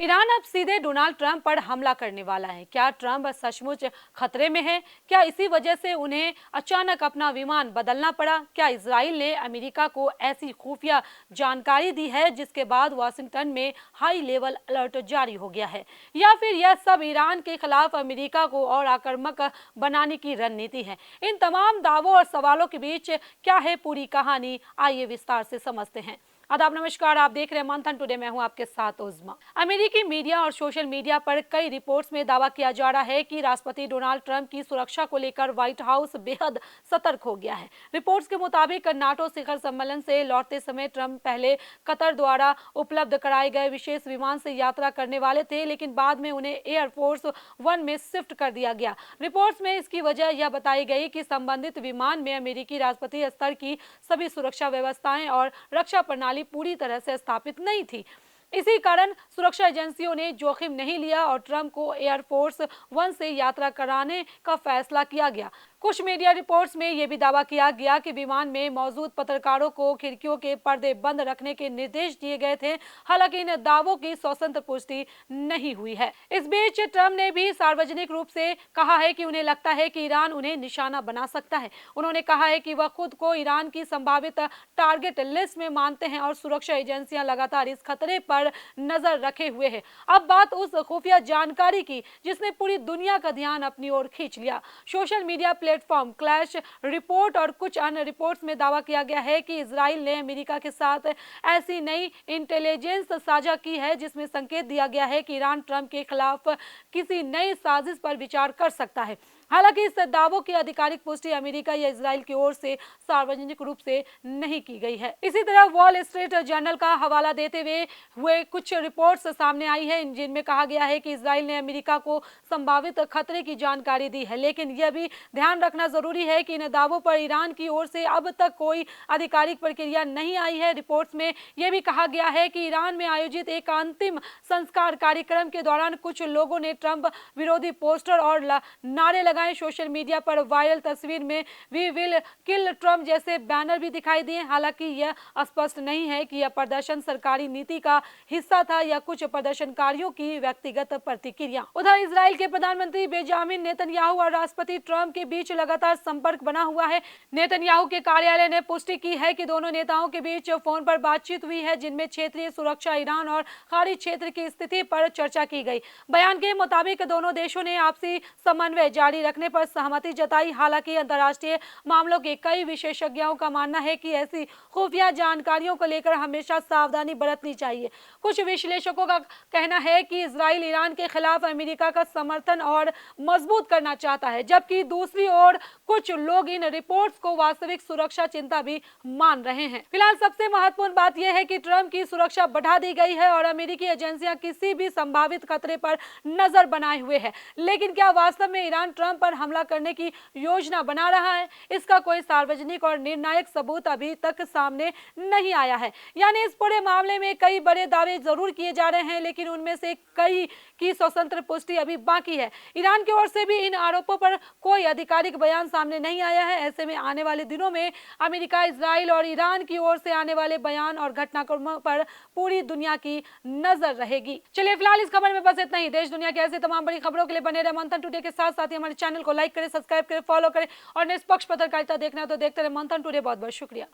Iran अब सीधे Donald Trump पर हमला करने वाला है। क्या ट्रंप सचमुच खतरे में है? क्या इसी वजह से उन्हें अचानक अपना विमान बदलना पड़ा? क्या इजराइल ने अमेरिका को ऐसी खुफिया जानकारी दी है जिसके बाद वाशिंगटन में हाई लेवल अलर्ट जारी हो गया है? या फिर यह सब ईरान के खिलाफ अमेरिका को और आक्रामक बनाने की रणनीति है? इन तमाम दावों और सवालों के बीच क्या है पूरी कहानी, आइए विस्तार से समझते हैं। आदाब, नमस्कार। आप देख रहे हैं मंथन टुडे। मैं हूं आपके साथ उज़मा। अमेरिकी मीडिया और सोशल मीडिया पर कई रिपोर्ट्स में दावा किया जा रहा है कि राष्ट्रपति डोनाल्ड ट्रंप की सुरक्षा को लेकर व्हाइट हाउस बेहद सतर्क हो गया है। रिपोर्ट्स के मुताबिक नाटो शिखर सम्मेलन से लौटते समय ट्रंप पहले कतर द्वारा उपलब्ध कराए गए विशेष विमान से यात्रा करने वाले थे, लेकिन बाद में उन्हें एयरफोर्स वन में शिफ्ट कर दिया गया। रिपोर्ट्स में इसकी वजह यह बताई गई कि संबंधित विमान में अमेरिकी राष्ट्रपति स्तर की सभी सुरक्षा व्यवस्थाएं और रक्षा प्रणाली पूरी तरह से स्थापित नहीं थी। इसी कारण सुरक्षा एजेंसियों ने जोखिम नहीं लिया और ट्रंप को एयरफोर्स वन से यात्रा कराने का फैसला किया गया। कुछ मीडिया रिपोर्ट्स में यह भी दावा किया गया कि विमान में मौजूद पत्रकारों को खिड़कियों के पर्दे बंद रखने के निर्देश दिए गए थे। हालांकि इन दावों की स्वतंत्र पुष्टि नहीं हुई है। इस बीच ट्रंप ने भी सार्वजनिक रूप से कहा है कि उन्हें लगता है कि ईरान उन्हें निशाना बना सकता है। उन्होंने कहा है कि वह खुद को ईरान की संभावित टारगेट लिस्ट में मानते हैं और सुरक्षा एजेंसियां लगातार इस खतरे पर नजर रखे हुए हैं। अब बात उस खुफिया जानकारी की जिसने पूरी दुनिया का ध्यान अपनी ओर खींच लिया। Social media platform clash report और कुछ अन्य रिपोर्ट्स में दावा किया गया है कि इजराइल ने अमेरिका के साथ ऐसी नई इंटेलिजेंस साझा की है जिसमें संकेत दिया गया है कि ईरान ट्रंप के खिलाफ किसी नई साजिश पर विचार कर सकता है। हालांकि इस दावों की आधिकारिक पुष्टि अमेरिका या इजराइल की ओर से सार्वजनिक रूप से नहीं की गई है। इसी तरह वॉल स्ट्रीट जर्नल का हवाला देते हुए कुछ रिपोर्ट्स सामने आई है जिनमें कहा गया है कि इजराइल ने अमेरिका को संभावित खतरे की जानकारी दी है, लेकिन यह भी ध्यान रखना जरूरी है कि इन दावों पर ईरान की ओर से अब तक कोई आधिकारिक प्रक्रिया नहीं आई है। रिपोर्ट्स में यह भी कहा गया है कि ईरान में आयोजित एक अंतिम संस्कार कार्यक्रम के दौरान कुछ लोगों ने ट्रंप विरोधी पोस्टर और नारे लगाए। सोशल मीडिया पर वायरल तस्वीर में वी विल किल ट्रंप जैसे बैनर भी दिखाई दिए। हालांकि यह स्पष्ट नहीं है कि यह प्रदर्शन सरकारी नीति का हिस्सा था या कुछ प्रदर्शनकारियों की व्यक्तिगत प्रतिक्रिया। उधर इजराइल के प्रधानमंत्री बेंजामिन नेतन्याहू और राष्ट्रपति ट्रंप के बीच लगातार संपर्क बना हुआ है। नेतन्याहू के कार्यालय ने पुष्टि की है कि दोनों नेताओं के बीच फोन पर बातचीत हुई है जिनमें क्षेत्रीय सुरक्षा, ईरान और खाड़ी क्षेत्र की स्थिति पर चर्चा की गई। बयान के मुताबिक दोनों देशों ने आपसी समन्वय जारी रखने पर सहमति जताई। हालांकि अंतर्राष्ट्रीय मामलों के कई विशेषज्ञों का मानना है कि ऐसी खुफिया जानकारियों को लेकर हमेशा सावधानी बरतनी चाहिए। कुछ विश्लेषकों का कहना है कि इजराइल ईरान के खिलाफ अमेरिका का समर्थन और मजबूत करना चाहता है, जबकि दूसरी ओर कुछ लोग इन रिपोर्ट्स को वास्तविक सुरक्षा चिंता भी मान रहे हैं। फिलहाल सबसे महत्वपूर्ण बात यह है कि ट्रंप की सुरक्षा बढ़ा दी गई है और अमेरिकी एजेंसियां किसी भी संभावित खतरे पर नजर बनाए हुए हैं। लेकिन क्या वास्तव में ईरान ट्रंप पर हमला करने की योजना बना रहा है? इसका कोई सार्वजनिक और निर्णायक सबूत अभी तक सामने नहीं आया है। यानी इस पूरे मामले में कई बड़े दावे जरूर किए जा रहे हैं, लेकिन उनमें से कई की स्वतंत्र पुष्टि अभी बाकी है। ईरान की ओर से भी इन आरोपों पर कोई आधिकारिक बयान सामने नहीं आया है। ऐसे में आने वाले दिनों में अमेरिका, इजराइल और ईरान की ओर से आने वाले बयान और घटनाक्रमों पर पूरी दुनिया की नजर रहेगी। चलिए, फिलहाल इस खबर में बस इतना ही। देश दुनिया की ऐसी तमाम बड़ी खबरों के लिए बने रहे मंथन टुडे के साथ ही हमारे चैनल को लाइक करें, सब्सक्राइब करें, फॉलो करें और निष्पक्ष पत्रकारिता देखना है तो देखते रहे मंथन टुडे। बहुत बहुत शुक्रिया।